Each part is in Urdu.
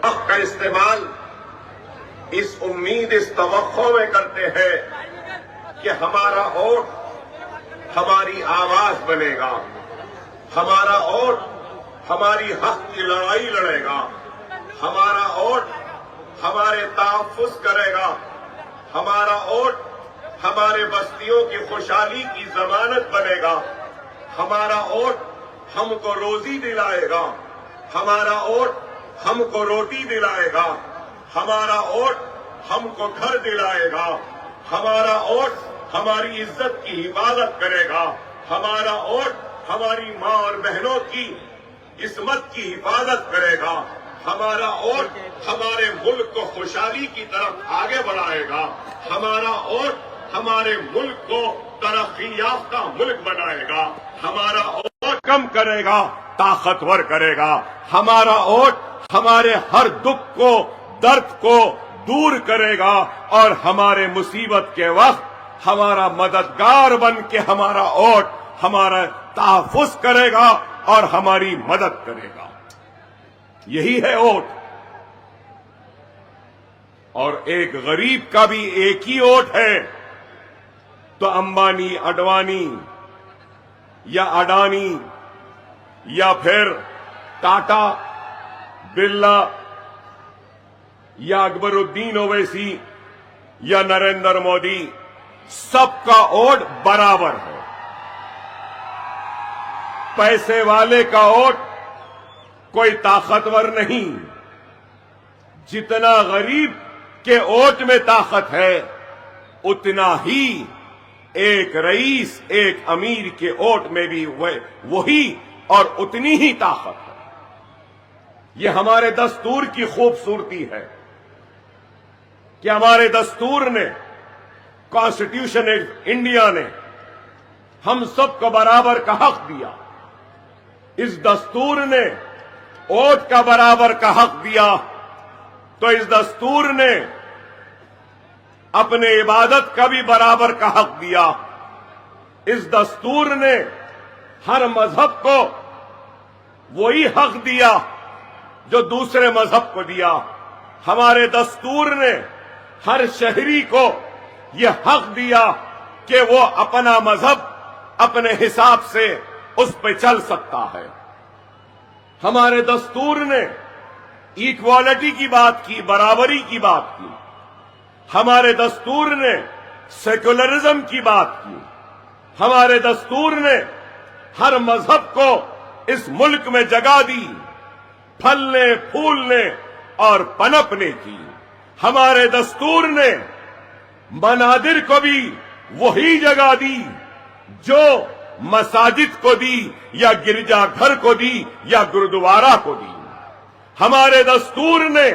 حق کا استعمال اس امید اس توقع میں کرتے ہیں کہ ہمارا ووٹ ہماری آواز بنے گا، ہمارا ووٹ ہماری حق کی لڑائی لڑے گا، ہمارا ووٹ ہمارے تحفظ کرے گا، ہمارا ووٹ ہمارے بستیوں کی خوشحالی کی ضمانت بنے گا، ہمارا ووٹ ہم کو روزی دلائے گا، ہمارا ووٹ ہم کو روٹی دلائے گا، ہمارا ووٹ ہم کو گھر دلائے گا، ہمارا ووٹ ہماری عزت کی حفاظت کرے گا، ہمارا ووٹ ہماری ماں اور بہنوں کی عصمت کی حفاظت کرے گا، ہمارا ووٹ ہمارے ملک کو خوشحالی کی طرف آگے بڑھائے گا، ہمارا ووٹ ہمارے ملک کو ترقی یافتہ ملک بنائے گا، ہمارا ووٹ کم کرے گا، طاقتور کرے گا، ہمارا ووٹ ہمارے ہر دکھ کو درد کو دور کرے گا اور ہمارے مصیبت کے وقت ہمارا مددگار بن کے ہمارا ووٹ ہمارا تحفظ کرے گا اور ہماری مدد کرے گا۔ یہی ہے ووٹ۔ اور ایک غریب کا بھی ایک ہی ووٹ ہے، تو امبانی اڈوانی یا اڈانی یا پھر ٹاٹا برلا یا اکبر الدین اویسی یا نریندر مودی، سب کا ووٹ برابر ہے۔ پیسے والے کا ووٹ کوئی طاقتور نہیں، جتنا غریب کے ووٹ میں طاقت ہے اتنا ہی ایک رئیس ایک امیر کے ووٹ میں بھی وہی اور اتنی ہی طاقت ہے۔ یہ ہمارے دستور کی خوبصورتی ہے کہ ہمارے دستور نے، کانسٹیٹیوشن انڈیا نے ہم سب کو برابر کا حق دیا۔ اس دستور نے ووٹ کا برابر کا حق دیا، تو اس دستور نے اپنے عبادت کا بھی برابر کا حق دیا۔ اس دستور نے ہر مذہب کو وہی حق دیا جو دوسرے مذہب کو دیا۔ ہمارے دستور نے ہر شہری کو یہ حق دیا کہ وہ اپنا مذہب اپنے حساب سے اس پہ چل سکتا ہے۔ ہمارے دستور نے ایکوالٹی کی بات کی، برابری کی بات کی۔ ہمارے دستور نے سیکولرزم کی بات کی۔ ہمارے دستور نے ہر مذہب کو اس ملک میں جگہ دی، پھلنے پھولنے اور پنپنے کی۔ ہمارے دستور نے منادر کو بھی وہی جگہ دی جو مساجد کو دی یا گرجا گھر کو دی یا گردوارہ کو دی۔ ہمارے دستور نے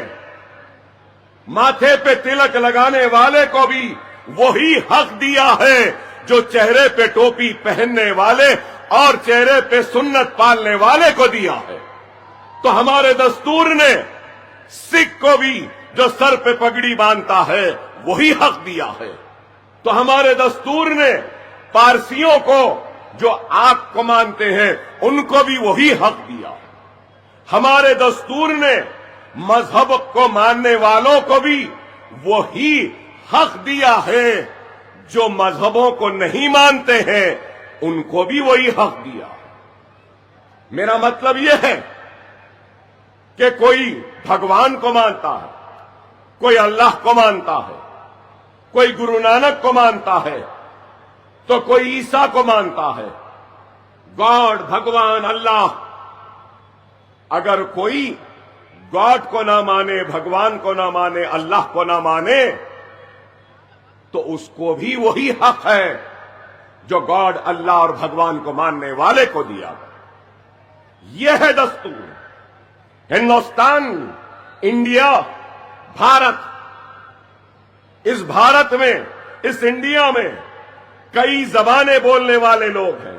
ماتھے پہ تلک لگانے والے کو بھی وہی حق دیا ہے جو چہرے پہ ٹوپی پہننے والے اور چہرے پہ سنت پالنے والے کو دیا ہے۔ تو ہمارے دستور نے سکھ کو بھی جو سر پہ پگڑی باندھتا ہے وہی حق دیا ہے۔ تو ہمارے دستور نے پارسیوں کو جو آگ کو مانتے ہیں ان کو بھی وہی حق دیا۔ ہمارے دستور نے مذہب کو ماننے والوں کو بھی وہی حق دیا ہے، جو مذہبوں کو نہیں مانتے ہیں ان کو بھی وہی حق دیا۔ میرا مطلب یہ ہے کہ کوئی بھگوان کو مانتا ہے، کوئی اللہ کو مانتا ہے، کوئی گرو نانک کو مانتا ہے، تو کوئی عیسیٰ کو مانتا ہے۔ گاڈ، بھگوان، اللہ۔ اگر کوئی گاڈ کو نہ مانے، بھگوان کو نہ مانے، اللہ کو نہ مانے، تو اس کو بھی وہی حق ہے جو گاڈ، اللہ اور بھگوان کو ماننے والے کو دیا۔ یہ ہے دستور۔ ہندوستان، انڈیا، بھارت، اس بھارت میں، اس انڈیا میں کئی زبانیں بولنے والے لوگ ہیں،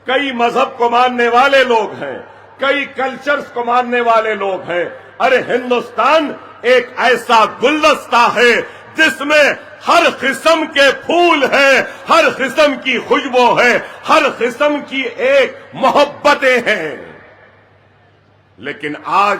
کئی مذہب کو ماننے والے لوگ ہیں، کئی کلچرز کو ماننے والے لوگ ہیں۔ ارے ہندوستان ایک ایسا گلدستہ ہے جس میں ہر قسم کے پھول ہیں، ہر قسم کی خوشبو ہے، ہر قسم کی ایک محبتیں ہیں۔ لیکن آج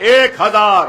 1,000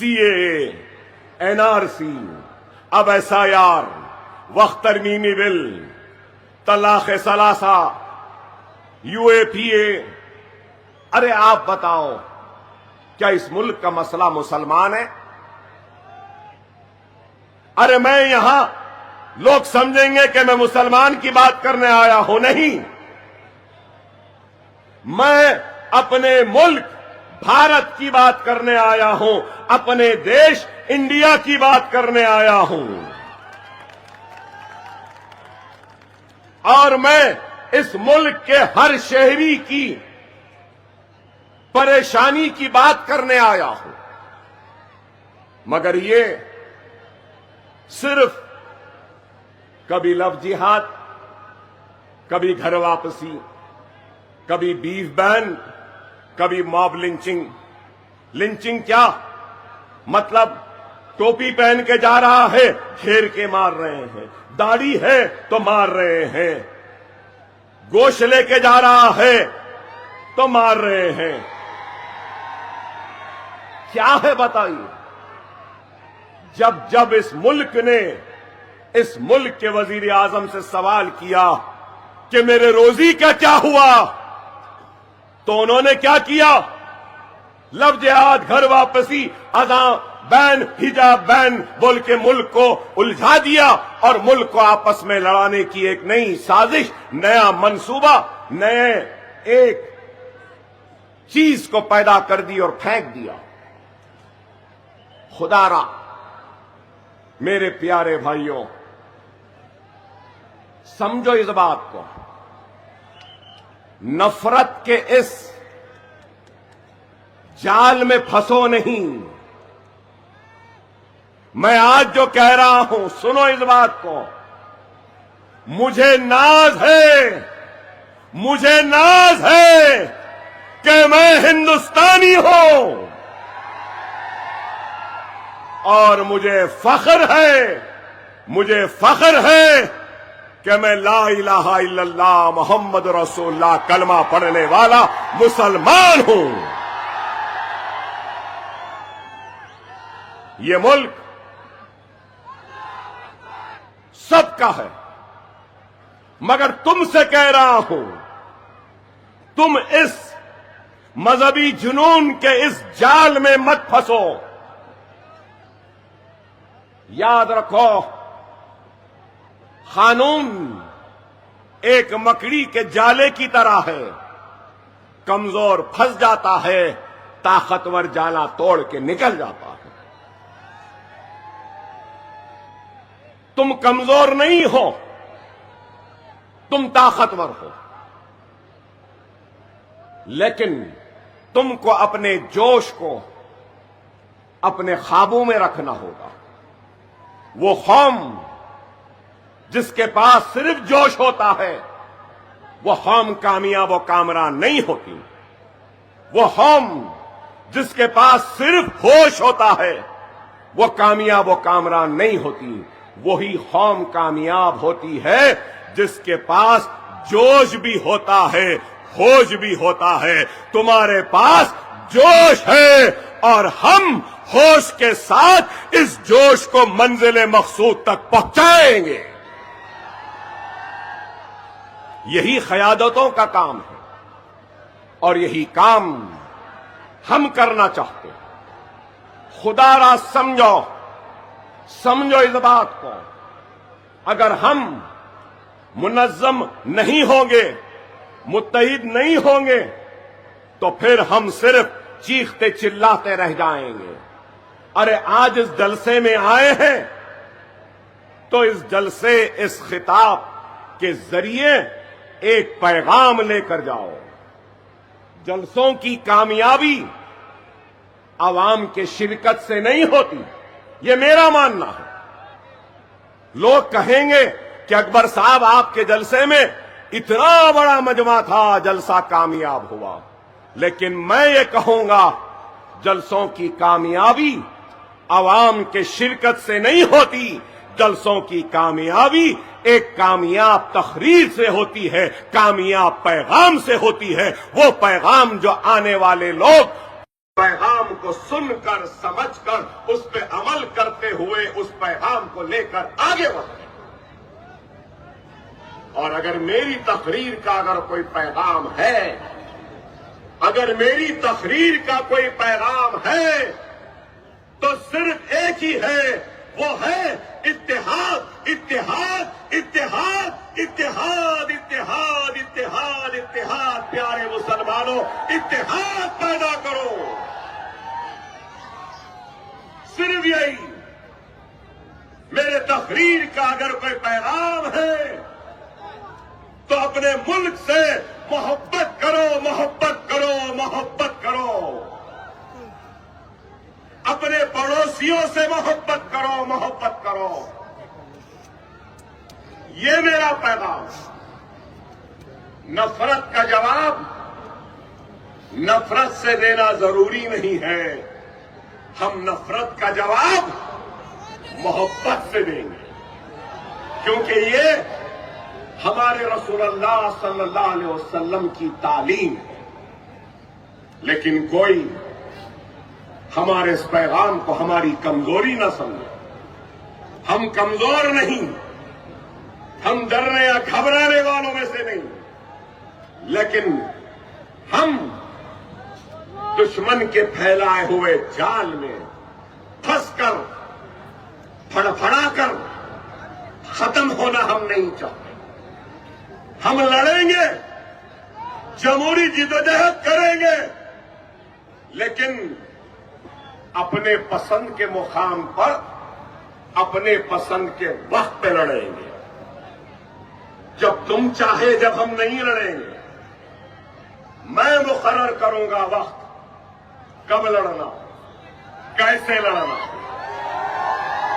CAA, NRC, اب SIR, وقت ترمیمی بل، طلاق ثلاثہ، UAPA. ارے آپ بتاؤ کیا اس ملک کا مسئلہ مسلمان ہے؟ ارے میں یہاں لوگ سمجھیں گے کہ میں مسلمان کی بات کرنے آیا ہوں. نہیں، میں اپنے ملک بھارت کی بات کرنے آیا ہوں، اپنے دیش انڈیا کی بات کرنے آیا ہوں. اور میں اس ملک کے ہر شہری کی پریشانی کی بات کرنے آیا ہوں. مگر یہ صرف کبھی لو جہاد، کبھی گھر واپسی، کبھی بیف بین، کبھی موب لنچنگ. لنچنگ کیا مطلب؟ ٹوپی پہن کے جا رہا ہے، گھیر کے مار رہے ہیں. داڑھی ہے تو مار رہے ہیں. گوشت لے کے جا رہا ہے تو مار رہے ہیں. کیا ہے بتائیے؟ جب اس ملک نے اس ملک کے وزیر اعظم سے سوال کیا کہ میرے روزی کا کیا ہوا، تو انہوں نے کیا کیا؟ لو جہاد، گھر واپسی، اذان بین، حجاب بین بول کے ملک کو الجھا دیا اور ملک کو آپس میں لڑانے کی ایک نئی سازش، نیا منصوبہ، نئے ایک چیز کو پیدا کر دی اور پھینک دیا. خدا را میرے پیارے بھائیوں، سمجھو اس بات کو، نفرت کے اس جال میں پھنسو نہیں. میں آج جو کہہ رہا ہوں، سنو اس بات کو. مجھے ناز ہے کہ میں ہندوستانی ہوں، اور مجھے فخر ہے کہ میں لا الہ الا اللہ محمد رسول اللہ کلمہ پڑھنے والا مسلمان ہوں. یہ ملک سب کا ہے، مگر تم سے کہہ رہا ہوں، تم اس مذہبی جنون کے اس جال میں مت پھنسو. یاد رکھو، قانون ایک مکڑی کے جالے کی طرح ہے، کمزور پھنس جاتا ہے، طاقتور جالا توڑ کے نکل جاتا ہے. تم کمزور نہیں ہو، تم طاقتور ہو، لیکن تم کو اپنے جوش کو اپنے قابو میں رکھنا ہوگا. وہ قوم جس کے پاس صرف جوش ہوتا ہے، وہ قوم کامیاب و کامران نہیں ہوتی. وہ قوم جس کے پاس صرف ہوش ہوتا ہے، وہ کامیاب و کامران نہیں ہوتی. وہی قوم کامیاب ہوتی ہے جس کے پاس جوش بھی ہوتا ہے، ہوش بھی ہوتا ہے. تمہارے پاس جوش ہے اور ہم ہوش کے ساتھ اس جوش کو منزل مقصود تک پہنچائیں گے. یہی قیادتوں کا کام ہے اور یہی کام ہم کرنا چاہتے ہیں. خدا را سمجھو اس بات کو، اگر ہم منظم نہیں ہوں گے، متحد نہیں ہوں گے، تو پھر ہم صرف چیختے چلاتے رہ جائیں گے. ارے آج اس جلسے میں آئے ہیں تو اس جلسے، اس خطاب کے ذریعے ایک پیغام لے کر جاؤ. جلسوں کی کامیابی عوام کے شرکت سے نہیں ہوتی، یہ میرا ماننا ہے. لوگ کہیں گے کہ اکبر صاحب آپ کے جلسے میں اتنا بڑا مجمع تھا، جلسہ کامیاب ہوا. لیکن میں یہ کہوں گا، جلسوں کی کامیابی عوام کے شرکت سے نہیں ہوتی. جلسوں کی کامیابی ایک کامیاب تقریر سے ہوتی ہے، کامیاب پیغام سے ہوتی ہے. وہ پیغام جو آنے والے لوگ پیغام کو سن کر سمجھ کر اس پہ عمل کرتے ہوئے اس پیغام کو لے کر آگے بڑھیں۔ اور اگر میری تقریر کا اگر کوئی پیغام ہے، اگر میری تقریر کا کوئی پیغام ہے تو صرف ایک ہی ہے، وہ ہے اتحاد اتحاد اتحاد اتحاد اتحاد اتحاد اتحاد۔ پیارے مسلمانوں، اتحاد پیدا کرو، صرف یہی۔ میرے تقریر کا اگر کوئی پیغام ہے تو اپنے ملک سے محبت کرو، محبت کرو، محبت کرو، اپنے پڑوسیوں سے محبت کرو، محبت کرو۔ یہ میرا پیغام۔ نفرت کا جواب نفرت سے دینا ضروری نہیں ہے، ہم نفرت کا جواب محبت سے دیں گے، کیونکہ یہ ہمارے رسول اللہ صلی اللہ علیہ وسلم کی تعلیم ہے۔ لیکن کوئی ہمارے اس پیغام کو ہماری کمزوری نہ سمجھے۔ ہم کمزور نہیں، ہم ڈرنے یا گھبرانے والوں میں سے نہیں، لیکن ہم دشمن کے پھیلائے ہوئے جال میں پھنس کر پھڑا کر ختم ہونا ہم نہیں چاہتے۔ ہم لڑیں گے، جمہوری جدوجہد کریں گے، لیکن اپنے پسند کے مقام پر اپنے پسند کے وقت پہ لڑیں گے۔ جب تم چاہے، جب ہم نہیں لڑیں گے۔ میں مقرر کروں گا وقت، کب لڑنا، کیسے لڑنا۔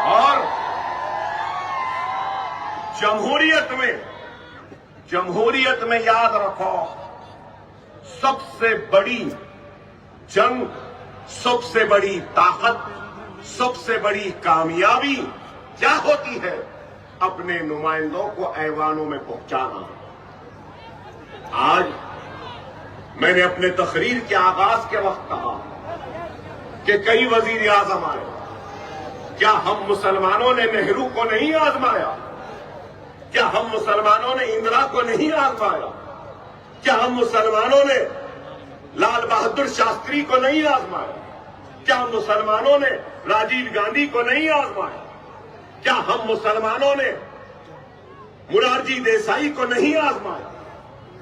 اور جمہوریت میں یاد رکھو، سب سے بڑی جنگ، سب سے بڑی طاقت، سب سے بڑی کامیابی کیا ہوتی ہے؟ اپنے نمائندوں کو ایوانوں میں پہنچانا۔ آج میں نے اپنے تقریر کے آغاز کے وقت کہا کہ کئی وزیر اعظم آئے، کیا ہم مسلمانوں نے نہرو کو نہیں آزمایا؟ کیا ہم مسلمانوں نے اندرا کو نہیں آزمایا؟ کیا ہم مسلمانوں نے لال بہادر شاستری کو نہیں آزمایا؟ کیا ہم مسلمانوں نے راجیو گاندھی کو نہیں آزمایا؟ کیا ہم مسلمانوں نے مرارجی دیسائی کو نہیں آزمایا؟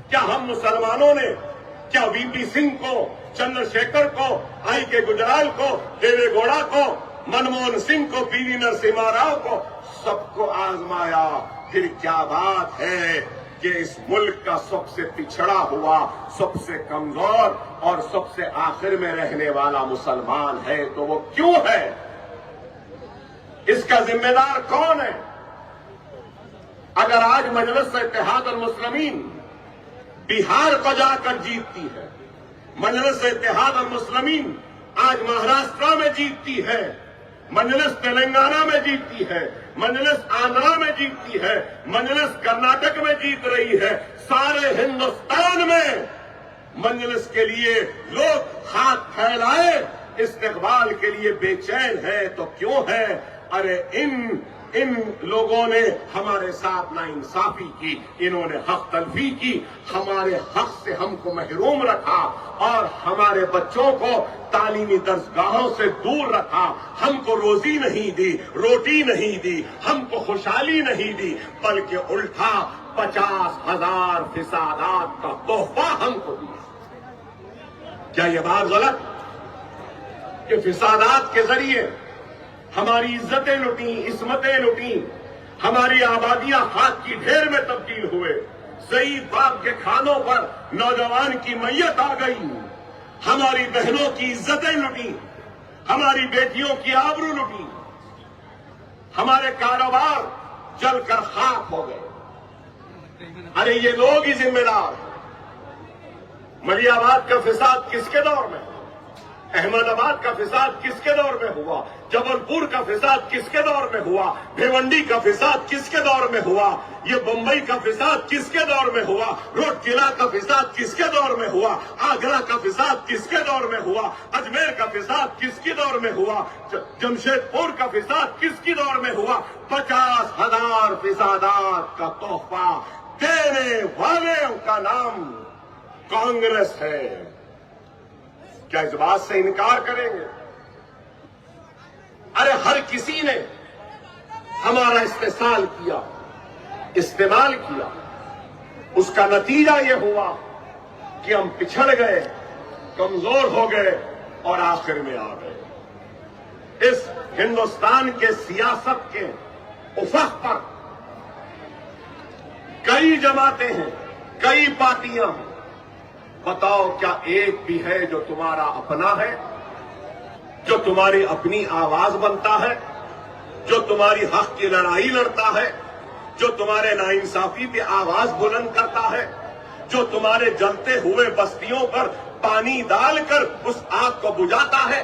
کیا ہم مسلمانوں نے کیا وی پی سنگھ کو، چندر شیکھر کو، آئی کے گجرال کو، دیوے گوڑا کو، منموہن سنگھ کو، پی وی نرسمہا راؤ کو، سب کو آزمایا؟ پھر کیا بات ہے کہ اس ملک کا سب سے پچھڑا ہوا، سب سے کمزور اور سب سے آخر میں رہنے والا مسلمان ہے، تو وہ کیوں ہے؟ اس کا ذمہ دار کون ہے؟ اگر آج مجلس اتحاد المسلمین بہار کو جا کر جیتتی ہے، مجلس اتحاد المسلمین آج مہاراشٹر میں جیتتی ہے، مجلس تلنگانہ میں جیتتی ہے، مجلس آندھرا میں جیتتی ہے، مجلس کرناٹک میں جیت رہی ہے، سارے ہندوستان میں مجلس کے لیے لوگ ہاتھ پھیلائے استقبال کے لیے بے چین ہے، تو کیوں ہے؟ ارے ان لوگوں نے ہمارے ساتھ ناانصافی کی، انہوں نے حق تلفی کی، ہمارے حق سے ہم کو محروم رکھا اور ہمارے بچوں کو تعلیمی درسگاہوں سے دور رکھا، ہم کو روزی نہیں دی، روٹی نہیں دی، ہم کو خوشحالی نہیں دی، بلکہ الٹا 50,000 فسادات کا تحفہ ہم کو دیا۔ کیا یہ بات غلط کہ فسادات کے ذریعے ہماری عزتیں لٹیں، عصمتیں لٹیں، ہماری آبادیاں خاک کی ڈھیر میں تبدیل ہوئے، شہید باپ کے کھانوں پر نوجوان کی میت آ گئی، ہماری بہنوں کی عزتیں لٹیں، ہماری بیٹیوں کی آبرو لٹی، ہمارے کاروبار جل کر خاک ہو گئے۔ ارے یہ لوگ ہی ذمہ دار ہیں۔ ملیح آباد کا فساد کس کے دور میں؟ احمد آباد کا فساد کس کے دور میں ہوا؟ جبل پور کا فساد کس کے دور میں ہوا؟ بھیونڈی کا فساد کس کے دور میں ہوا؟ یہ بمبئی کا فساد کس کے دور میں ہوا؟ روڈکلا کا فساد کس کے دور میں ہوا؟ آگرہ کا فساد کس کے دور میں ہوا؟ اجمیر کا فساد کس کے دور میں ہوا؟ جمشید پور کا فساد کس کی دور میں ہوا؟ 50,000 فسادات کا تحفہ دینے والوں کا نام کانگریس ہے. کیا اس بات سے انکار کریں گے؟ ارے ہر کسی نے ہمارا استحصال کیا، استعمال کیا. اس کا نتیجہ یہ ہوا کہ ہم پچھڑ گئے، کمزور ہو گئے اور آخر میں آ گئے. اس ہندوستان کے سیاست کے افق پر کئی جماعتیں ہیں، کئی پارٹیاں ہیں. بتاؤ کیا ایک بھی ہے جو تمہارا اپنا ہے، جو تمہاری اپنی آواز بنتا ہے، جو تمہاری حق کی لڑائی لڑتا ہے، جو تمہارے ناانصافی پہ آواز بلند کرتا ہے، جو تمہارے جلتے ہوئے بستیوں پر پانی ڈال کر اس آگ کو بجھاتا ہے؟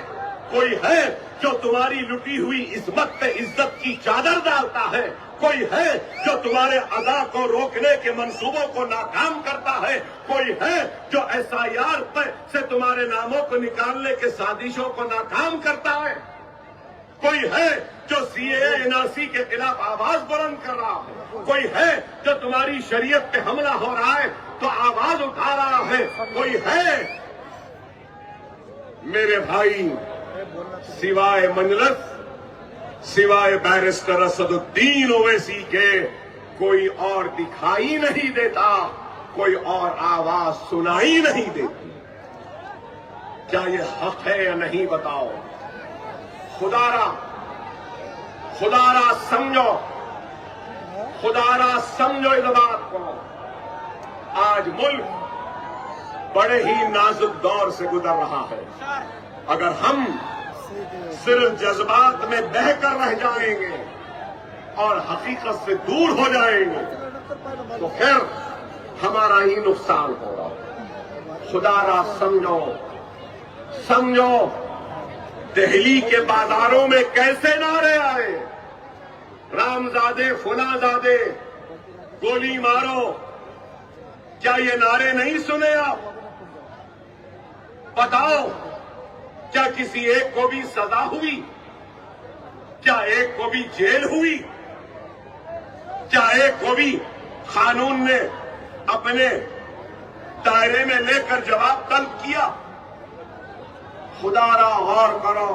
کوئی ہے جو تمہاری لٹی ہوئی عصمت پہ عزت کی چادر ڈالتا ہے؟ کوئی ہے جو تمہارے ادا کو روکنے کے منصوبوں کو ناکام کرتا ہے؟ کوئی ہے جو SIR سے تمہارے ناموں کو نکالنے کے سازشوں کو ناکام کرتا ہے؟ کوئی ہے جو CAA NRC کے خلاف آواز بلند کر رہا ہے؟ کوئی ہے جو تمہاری شریعت پہ حملہ ہو رہا ہے تو آواز اٹھا رہا ہے؟ کوئی ہے؟ میرے بھائی، سوائے مجلس، سوائے بیرسٹر اسد الدین اویسی کے کوئی اور دکھائی نہیں دیتا، کوئی اور آواز سنائی نہیں دیتی. کیا یہ حق ہے یا نہیں بتاؤ؟ خدا را سمجھو، خدا را سمجھو اس بات کو. آج ملک بڑے ہی نازک دور سے گزر رہا ہے. اگر ہم صرف جذبات میں بہہ کر رہ جائیں گے اور حقیقت سے دور ہو جائیں گے تو پھر ہمارا ہی نقصان ہوگا. خدا را سمجھو، سمجھو. دہلی کے بازاروں میں کیسے نعرے آئے؟ رام زادے، فلاں زادے، گولی مارو. کیا یہ نعرے نہیں سنے آپ؟ بتاؤ، کیا کسی ایک کو بھی سزا ہوئی؟ کیا ایک کو بھی جیل ہوئی؟ کیا ایک کو بھی قانون نے اپنے دائرے میں لے کر جواب طلب کیا؟ خدا را غور کرو،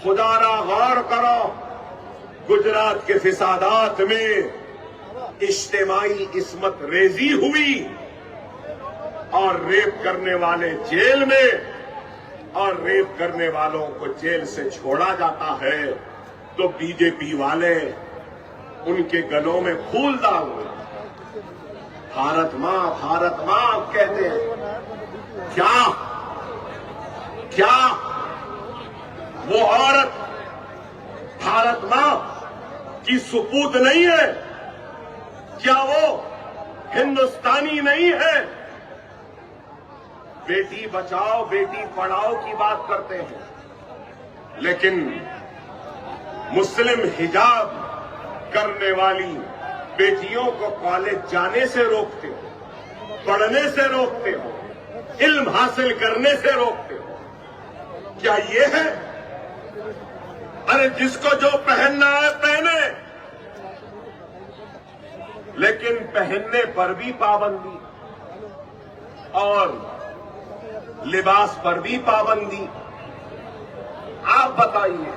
خدا را غور کرو. گجرات کے فسادات میں اجتماعی عصمت ریزی ہوئی اور ریپ کرنے والے جیل میں، اور ریپ کرنے والوں کو جیل سے چھوڑا جاتا ہے تو BJP والے ان کے گلوں میں پھول ڈال رہے. بھارت ماں، بھارت ماں کہتے ہیں. کیا وہ عورت بھارت ماں کی سپوت نہیں ہے؟ کیا وہ ہندوستانی نہیں ہے؟ بیٹی بچاؤ، بیٹی پڑھاؤ کی بات کرتے ہیں، لیکن مسلم حجاب کرنے والی بیٹیوں کو کالج جانے سے روکتے ہو، پڑھنے سے روکتے ہو، علم حاصل کرنے سے روکتے ہو. کیا یہ ہے؟ ارے جس کو جو پہننا ہے پہنے، لیکن پہننے پر بھی پابندی اور لباس پر بھی پابندی. آپ بتائیے،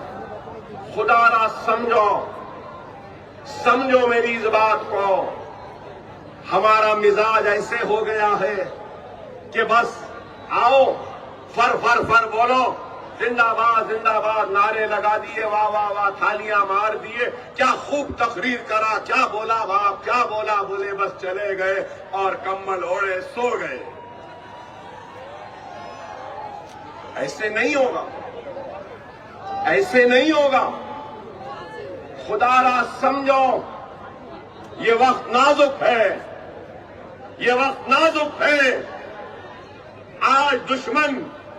خدا را سمجھو، سمجھو میری اس بات کو. ہمارا مزاج ایسے ہو گیا ہے کہ بس آؤ فر فر فر بولو، زندہ باد زندہ باد، نعرے لگا دیے، واہ واہ واہ، تھالیاں مار دیے، کیا خوب تقریر کرا، کیا بولا باپ، کیا بولا، بولے بس چلے گئے اور کمبل اوڑھے سو گئے. ایسے نہیں ہوگا، ایسے نہیں ہوگا. خدا را سمجھو، یہ وقت نازک ہے، یہ وقت نازک ہے. آج دشمن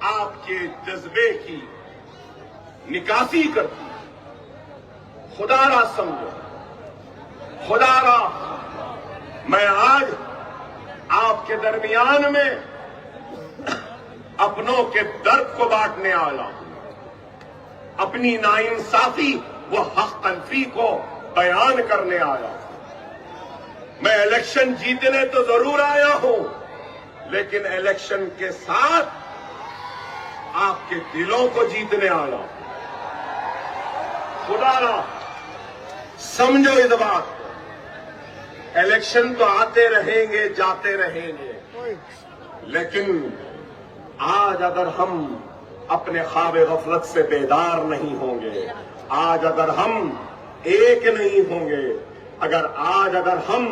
آپ کے جذبے کی نکاسی کرتی ہے۔ خدا را سمجھو، خدا را میں آج آپ کے درمیان میں اپنوں کے درد کو بانٹنے آیا ہوں، اپنی ناانصافی و حق تلفی کو بیان کرنے آیا ہوں۔ میں الیکشن جیتنے تو ضرور آیا ہوں، لیکن الیکشن کے ساتھ آپ کے دلوں کو جیتنے آیا ہوں۔ خدا را سمجھو اس بات کو، الیکشن تو آتے رہیں گے جاتے رہیں گے، لیکن آج اگر ہم اپنے خواب غفلت سے بیدار نہیں ہوں گے، آج اگر ہم ایک نہیں ہوں گے، اگر ہم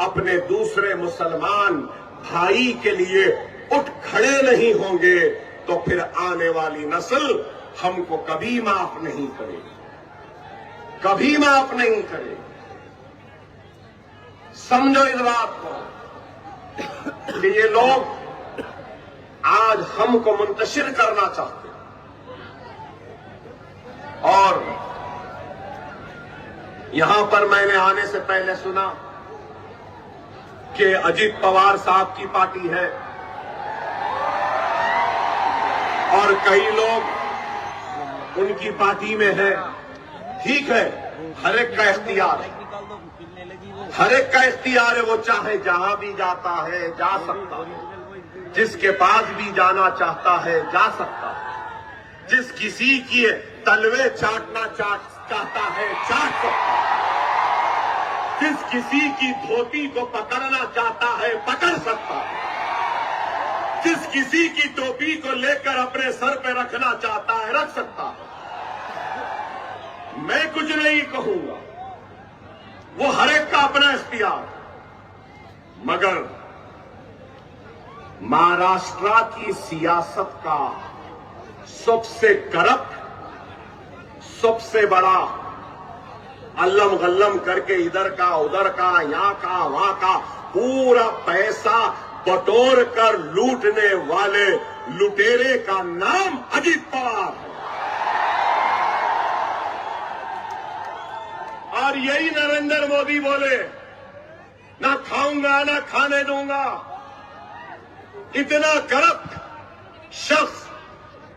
اپنے دوسرے مسلمان بھائی کے لیے اٹھ کھڑے نہیں ہوں گے، تو پھر آنے والی نسل ہم کو کبھی معاف نہیں کرے گی، کبھی معاف نہیں کرے گی۔ سمجھو اس بات کو کہ یہ لوگ آج ہم کو منتشر کرنا چاہتے ہیں، اور یہاں پر میں نے آنے سے پہلے سنا کہ اجیت پوار صاحب کی پارٹی ہے اور کئی لوگ ان کی پارٹی میں ہیں۔ ٹھیک ہے، ہر ایک کا اختیار ہے، ہر ایک کا اختیار ہے، وہ چاہے جہاں بھی جاتا ہے جا سکتا ہے، جس کے پاس بھی جانا چاہتا ہے جا سکتا ہے، جس کسی کی تلوے چاٹنا چاہتا ہے چاٹ سکتا ہے، جس کسی کی دھوتی کو پکڑنا چاہتا ہے پکڑ سکتا ہے، جس کسی کی ٹوپی کو لے کر اپنے سر پہ رکھنا چاہتا ہے رکھ سکتا ہے۔ میں کچھ نہیں کہوں گا، وہ ہر ایک کا اپنا اختیار، مگر مہاراشٹرا کی سیاست کا سب سے کرپٹ، سب سے بڑا علم غلم کر کے ادھر کا ادھر کا یہاں کا وہاں کا پورا پیسہ بٹور کر لوٹنے والے لٹیرے کا نام اجیت پوار ہے، اور یہی نریندر مودی بولے نہ کھاؤں گا نہ کھانے دوں گا۔ اتنا کرپٹ شخص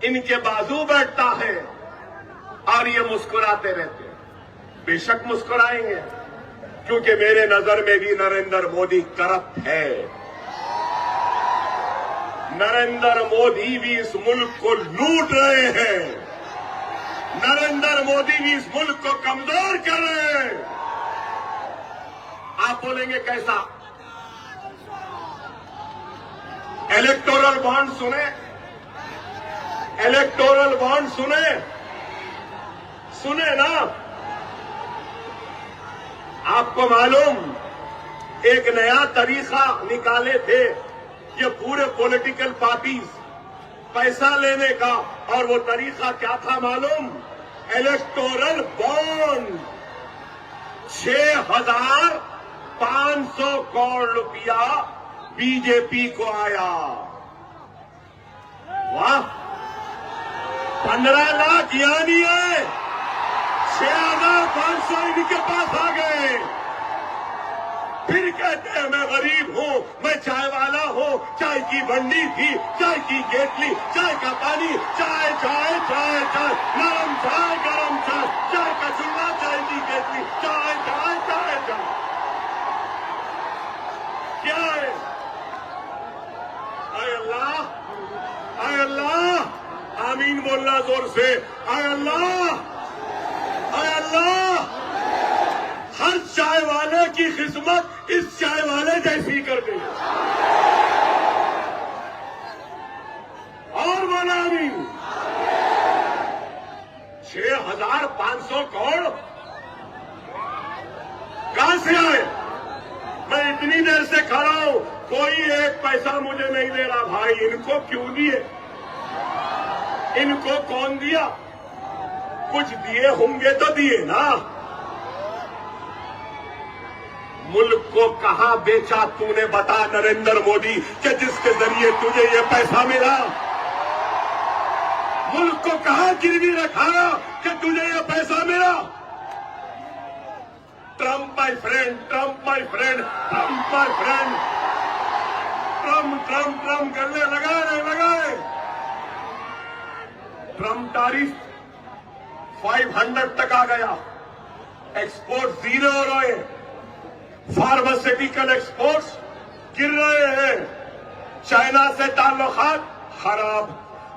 ان کے بازو بیٹھتا ہے اور یہ مسکراتے رہتے ہیں۔ بے شک مسکرائیں گے، کیونکہ میرے نظر میں بھی نریندر مودی کرپٹ ہے۔ نریندر مودی بھی اس ملک کو لوٹ رہے ہیں، نریندر مودی بھی اس ملک کو کمزور کر رہے ہیں۔ آپ بولیں گے کیسا؟ الیکٹورل بانڈ سنے، الیکٹورل بانڈ سنے نا؟ آپ کو معلوم ایک نیا طریقہ نکالے تھے یہ پورے پولیٹیکل پارٹیز پیسہ لینے کا، اور وہ طریقہ کیا تھا معلوم؟ Electoral bond. 6,500 کروڑ روپیہ بی جے پی کو آیا۔ واہ، 15 لاکھ یعنی ہے 6,500 ان کے پاس آ گئے۔ پھر کہتے ہیں میں غریب ہوں، میں چائے والا ہوں، چائے کی بنڈی تھی، چائے کی کیٹلی، چائے کا پانی، چائے چائے چائے چائے، نرم چائے گرم چائے، چائے کا چولہا، چائے کی کیٹلی، چائے چائے چائے چائے۔ کیا ہے؟ اے اللہ، اے اللہ، آمین بولنا زور سے، اے اللہ، اے اللہ، ہر چائے والے کی خدمت اس چائے والے جیسی کر گئی، اور بولا آمین۔ 6,500 کروڑ کہاں سے آئے؟ میں اتنی دیر سے کھڑا ہوں، کوئی ایک پیسہ مجھے نہیں دے رہا۔ بھائی ان کو کیوں دیے؟ ان کو کون دیا؟ کچھ دیے ہوں گے تو دیے نا۔ ملک کو کہاں بیچا تو نے بتا نریندر مودی کہ جس کے ذریعے تجھے یہ پیسہ ملا؟ ملک کو کہاں گروی رکھا کہ تجھے یہ پیسہ ملا؟ Trump my friend, Trump my friend, Trump my friend, Trump کرنے لگائے۔ ٹرمپ ٹیرف 500 تک آ گیا، ایکسپورٹ زیرو ہو رہے ہیں، فارماسیوٹیکل ایکسپورٹس گر رہے ہیں، چائنا سے تعلقات خراب،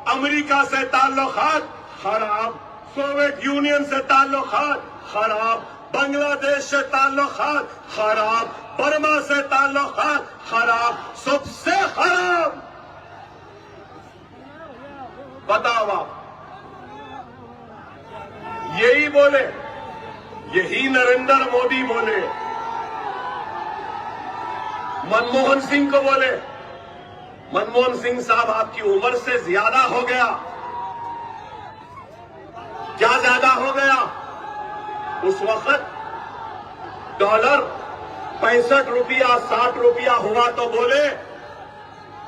امریکہ سے تعلقات خراب، سوویت یونین سے تعلقات خراب، بنگلہ دیش سے تعلقات خراب، برما سے تعلقات خراب، سب سے خراب۔ بتاؤ آپ، یہی بولے، یہی نریندر مودی بولے، منموہن سنگھ کو بولے، منموہن سنگھ صاحب آپ کی عمر سے زیادہ ہو گیا۔ کیا زیادہ ہو گیا؟ اس وقت ڈالر 65 روپیہ 60 روپیہ ہوا تو بولے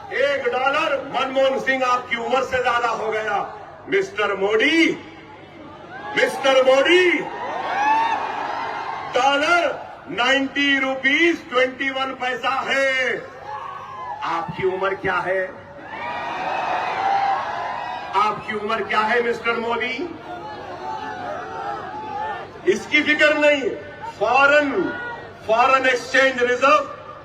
$1، منموہن سنگھ آپ کی عمر سے زیادہ ہو گیا۔ مسٹر موڈی، ڈالر 90 روپیز 21 پیسہ ہے۔ آپ کی عمر کیا ہے؟ آپ کی عمر کیا ہے مسٹر مودی؟ اس کی فکر نہیں۔ فارن ایکسچینج ریزرو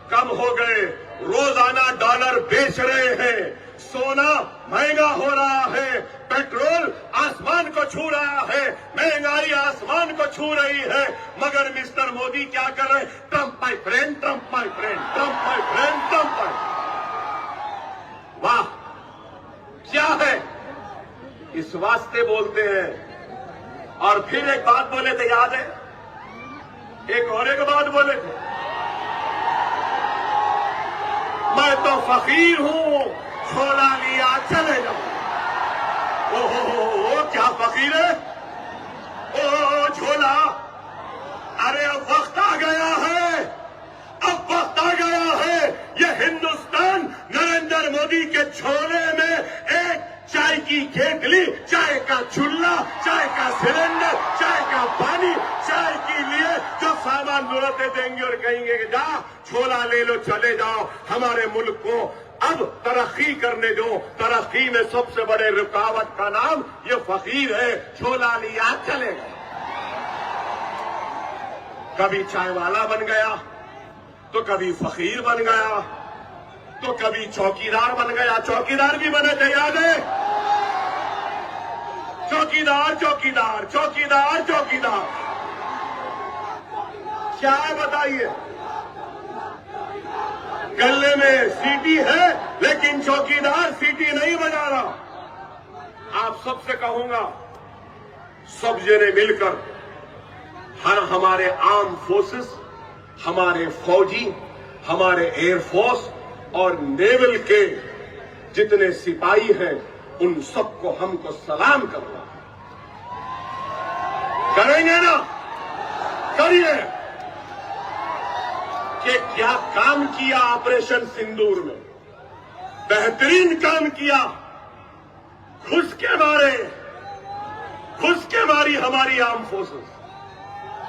کم ہو گئے، روزانہ ڈالر بیچ رہے ہیں، سونا مہنگا ہو رہا ہے، پیٹرول آسمان کو چھو رہا ہے، مہنگائی آسمان کو چھو رہی ہے، مگر مسٹر مودی کیا کر رہے ہیں؟ Trump my friend, Trump my friend, Trump my friend, Trump my. واہ، کیا ہے؟ اس واسطے بولتے ہیں۔ اور پھر ایک بات بولے تھے، یاد ہے؟ ایک بات بولے تھے، میں تو فقیر ہوں، جھولا لیا چلے جاؤں۔ اوہ کیا فقیر ہے؟ او جھولا، ارے اب وقت آ گیا ہے، اب وقت آ گیا ہے، یہ ہندوستان نریندر مودی کے جھولے میں ایک چائے کی کیٹلی، چائے کا چولہا، چائے کا سلنڈر، چائے کا پانی، چائے کے لیے جو سامان ضرورت دیں گے اور کہیں گے کہ جا جھولا لے لو، چلے جاؤ۔ ہمارے ملک کو اب ترقی کرنے دو۔ ترقی میں سب سے بڑے رکاوٹ کا نام یہ فقیر ہے، جھولا لیا چلے گئے۔ کبھی چائے والا بن گیا تو کبھی فقیر بن گیا تو کبھی چوکیدار بن گیا۔ چوکیدار بھی بنے تھے، یاد ہے؟ چوکیدار کیا ہے بتائیے؟ گلے میں سیٹی ہے لیکن چوکیدار سیٹی نہیں بجا رہا۔ آپ سب سے کہوں گا، سب جنے مل کر ہمارے آرم فورسز، ہمارے فوجی، ہمارے ایئر فورس اور نیول کے جتنے سپاہی ہیں، ان سب کو ہم کو سلام کرنا ہے۔ کریں گے نا؟ کریے۔ کہ کیا کام کیا آپریشن سندور میں، بہترین کام کیا۔ گھس کے ماری ہماری آرم فورسز،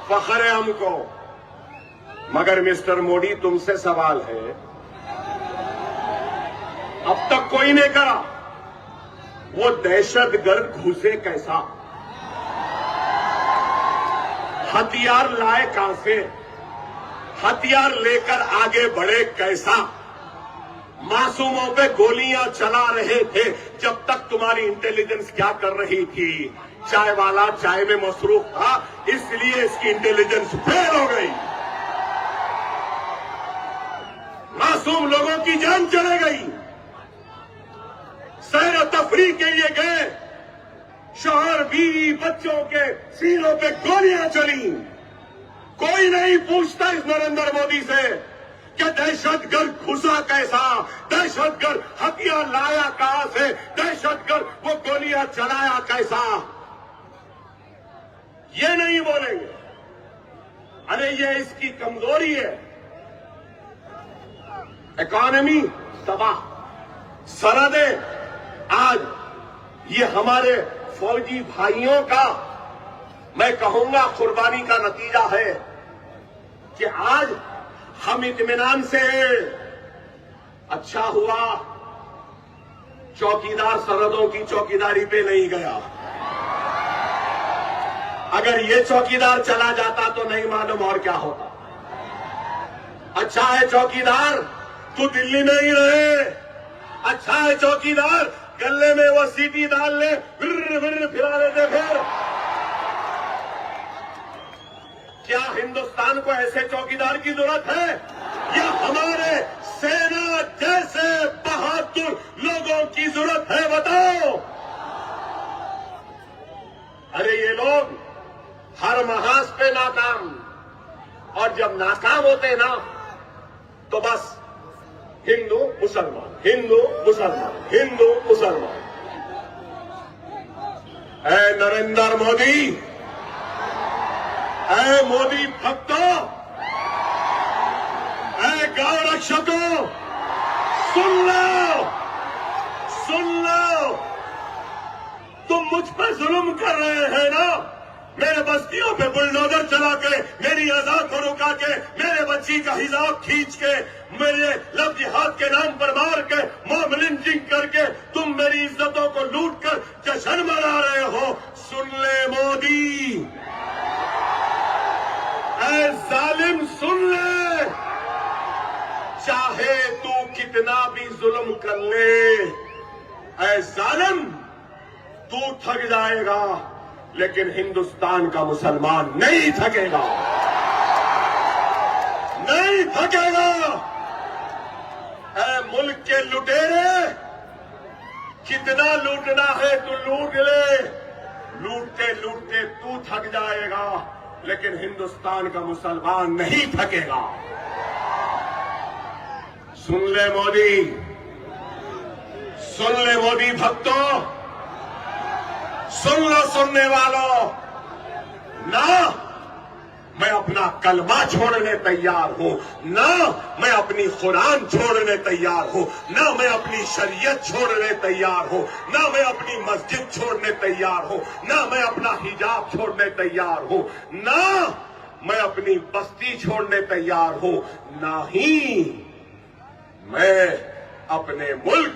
فخر ہے ہم کو۔ مگر مسٹر موڈی، تم سے سوال ہے، اب تک کوئی نہیں کرا، وہ دہشت گرد گھسے کیسا؟ ہتھیار لائے کہاں سے؟ ہتھیار لے کر آگے بڑھے کیسا؟ معصوموں پہ گولیاں چلا رہے تھے جب تک تمہاری انٹیلیجنس کیا کر رہی تھی؟ چائے والا چائے میں مصروف تھا، اس لیے اس کی انٹیلیجنس فیل ہو گئی، معصوم لوگوں کی جان چلے گئی۔ سیر و تفریح کے لیے گئے، شوہر بیوی بچوں کے سینوں پہ گولیاں چلی۔ کوئی نہیں پوچھتا اس نریندر مودی سے کہ دہشت گرد گھسا کیسا، دہشت گرد ہتھیار لایا کہاں سے، دہشت گرد وہ گولیاں چلایا کیسا؟ یہ نہیں بولیں گے۔ ارے یہ اس کی کمزوری ہے۔ اکانومی تباہ، سرحدیں آج یہ ہمارے فوجی بھائیوں کا میں کہوں گا قربانی کا نتیجہ ہے کہ آج ہم اطمینان سے اچھا ہوا چوکیدار سرحدوں کی چوکیداری پہ نہیں گیا. اگر یہ چوکیدار چلا جاتا تو نہیں معلوم اور کیا ہوتا. اچھا ہے چوکیدار تو دلی میں ہی رہے. اچھا ہے چوکیدار گلے میں وہ سیٹی ڈال لے پھرا لیتے. پھر کیا ہندوستان کو ایسے چوکیدار کی ضرورت ہے یا ہمارے سینا جیسے بہادر لوگوں کی ضرورت ہے؟ بتاؤ. ارے یہ لوگ ہر محاذ پہ ناکام، اور جب ناکام ہوتے نا تو بس ہندو مسلمان ہندو مسلمان ہندو مسلمان. اے نریندر مودی، اے مودی بھکتو، اے گاؤں رکشکو، سن لو. تم مجھ پہ ظلم کر رہے ہیں نا، میرے بستیوں پہ بلڈوزر چلا کے، میری اذان کو رکا کے، میرے بچی کا حجاب کھینچ کے، میرے لب جہاد کے نام پر مار کے، موب لنچنگ کر کے تم میری عزتوں کو لوٹ کر جشن منا رہے ہو. سن لے مودی، اے ظالم سن لے. چاہے تو کتنا بھی ظلم کر لے، اے ظالم تو تھک جائے گا لیکن ہندوستان کا مسلمان نہیں تھکے گا، نہیں تھکے گا. اے ملک کے لٹیرے، کتنا لوٹنا ہے تو لوٹ لے. لوٹتے لوٹتے تو تھک جائے گا لیکن ہندوستان کا مسلمان نہیں تھکے گا. سن لے مودی، سن لے مودی بھکتو، سن لو سننے والوں. نہ میں اپنا کلمہ چھوڑنے تیار ہوں، نہ میں اپنی قرآن چھوڑنے تیار ہوں، نہ میں اپنی شریعت چھوڑنے تیار ہوں، نہ میں اپنی مسجد چھوڑنے تیار ہوں، نہ میں اپنا حجاب چھوڑنے تیار ہوں، نہ میں اپنی بستی چھوڑنے تیار ہوں، نہ ہی میں اپنے ملک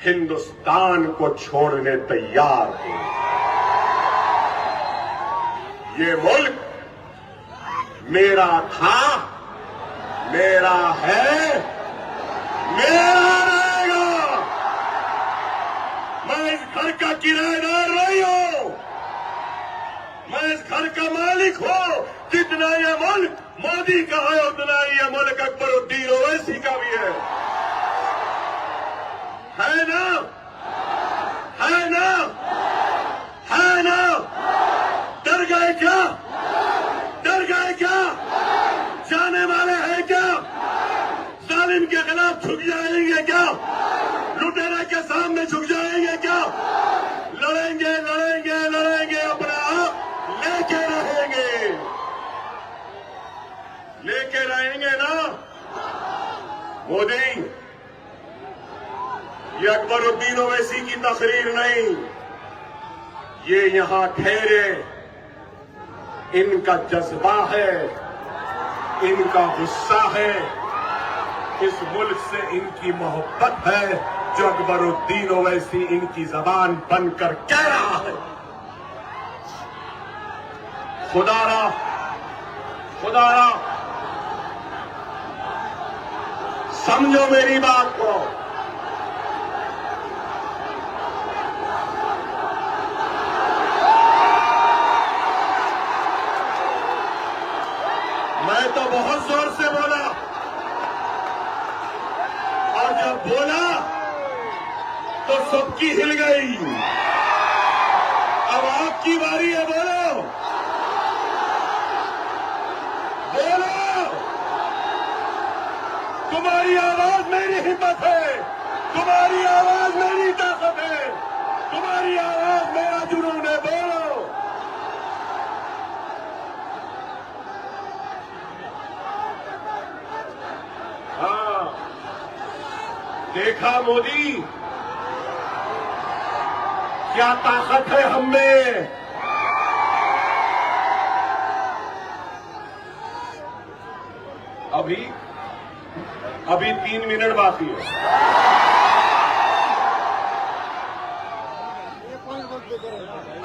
ہندوستان کو چھوڑنے تیار ہوں. یہ ملک میرا تھا، میرا ہے، میرا رہے گا. میں اس گھر کا کرایہ دار نہیں ہوں، میں اس گھر کا مالک ہوں. جتنا یہ ملک مودی کا ہے اتنا ہی یہ ملک اکبر الدین اویسی کا بھی ہے. ہے نا؟ ہے نا؟ ہے نا؟ ڈر گئے کیا؟ ڈر گئے کیا؟ جانے والے ہیں کیا؟ ظالم کے خلاف جھک جائیں گے کیا؟ لٹیرے کے سامنے جھک جائیں گے کیا؟ لڑیں گے لڑیں گے لڑیں گے، اپنا آپ لے کے رہیں گے، لے کے رہیں گے نا. مودی، یہ اکبر الدین اویسی کی تقریر نہیں، یہ یہاں ٹھہرے ان کا جذبہ ہے، ان کا غصہ ہے، اس ملک سے ان کی محبت ہے جو اکبر الدین اویسی ان کی زبان بن کر کہہ رہا ہے. خدا را سمجھو میری بات کو. میں تو بہت زور سے بولا، اور جب بولا تو سب کی ہل گئی. اب آپ کی باری ہے، بولو بولو. تمہاری آواز میری ہمت ہے، تمہاری آواز میری طاقت ہے، تمہاری آواز میرا جنون ہے. بولو. ہاں دیکھا مودی، کیا طاقت ہے ہم میں. ابھی 3 منٹ باقی ہے.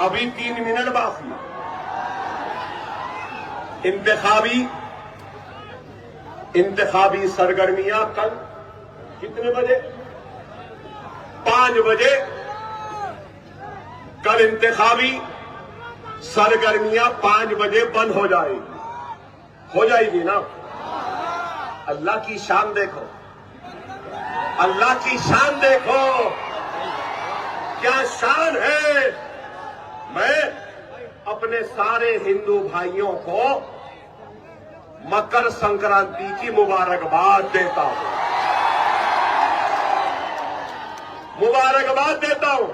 ابھی 3 منٹ باقی. انتخابی سرگرمیاں کل کتنے بجے؟ 5 بجے. کل انتخابی سرگرمیاں 5 بجے بند ہو جائے گی نا. اللہ کی شان دیکھو, اللہ کی شان دیکھو, کیا شان ہے. میں اپنے سارے ہندو بھائیوں کو مکر سنکرانتی کی مبارکباد دیتا ہوں. مبارکباد دیتا ہوں.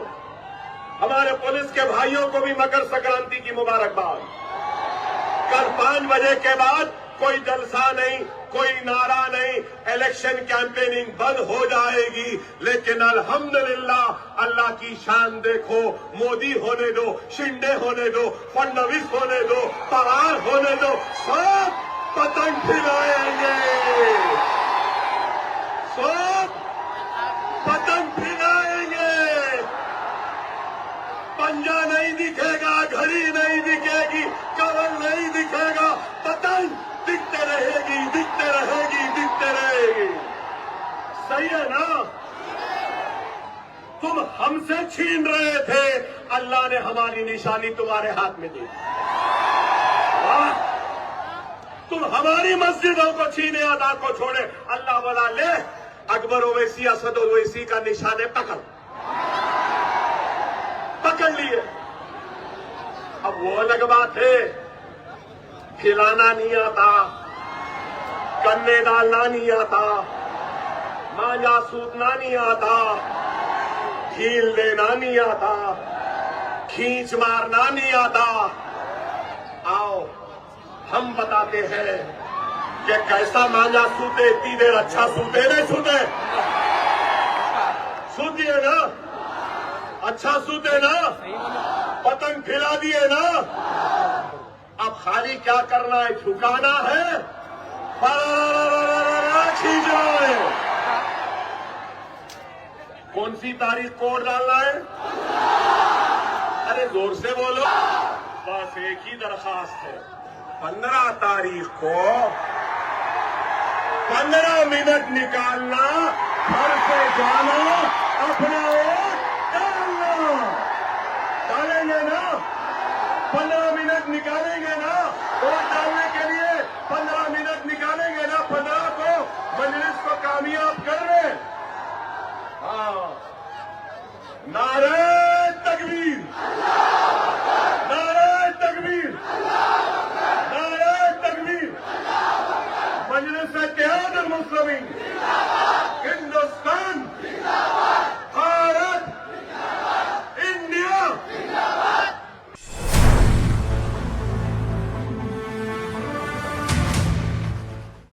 ہمارے پولیس کے بھائیوں کو بھی مکر سنکرانتی کی مبارکباد. کل 5 بجے کے بعد کوئی جلسہ نہیں, کوئی نعرہ نہیں, الیکشن کیمپیننگ بند ہو جائے گی. لیکن الحمدللہ اللہ کی شان دیکھو, مودی ہونے دو, شنڈے ہونے دو, فڈنویس ہونے دو, پوار ہونے دو, سب پتنگ پھیلائیں گے. سب پتنگ پھیلائیں گے. پنجا نہیں دکھے گا, گھڑی نہیں دکھے گی, کور نہیں دکھے گا, پتنگ دکھتے رہے گی, دکھتے رہے گی, دکھتے رہے گی. صحیح ہے نا؟ تم ہم سے چھین رہے تھے, اللہ نے ہماری نشانی تمہارے ہاتھ میں دی. تم ہماری مسجدوں کو چھینے, ادا کو چھوڑے, اللہ والا لے. اکبر اویسی, اسد اویسی کا نشانے پکڑ لیے. اب وہ الگ بات ہے, کھلانا نہیں آتا, کنے ڈالنا نہیں آتا, مانجا سوتنا نہیں آتا, ڈھیل دینا نہیں آتا, کھینچ مارنا نہیں آتا. آؤ ہم بتاتے ہیں کہ کیسا مانجا سوتے. اتنی دیر اچھا سوتے نہیں سوتے؟ سوتیے نا, اچھا سوتے نا, پتنگ پھیلا دیے نا. اب خالی کیا کرنا ہے؟ جھکانا ہے, کھینچنا ہے. کون سی تاریخ کوڈ ڈالنا ہے؟ ارے زور سے بولو. بس ایک ہی درخواست ہے, 15 تاریخ کو 15 منٹ نکالنا, گھر سے جانا, اپنا ووٹ ڈالنا. ڈالیں گے نا؟ 15 منٹ نکالیں گے نا ووٹ ڈالنے کے لیے؟ 15 منٹ نکالیں گے نا؟ 15 کو مجلس کو کامیاب کر رہے. ہاں, نعرہ تکبیر, نعرہ تکبیر, نعرہ تکبیر. مجلس اتحاد المسلمین.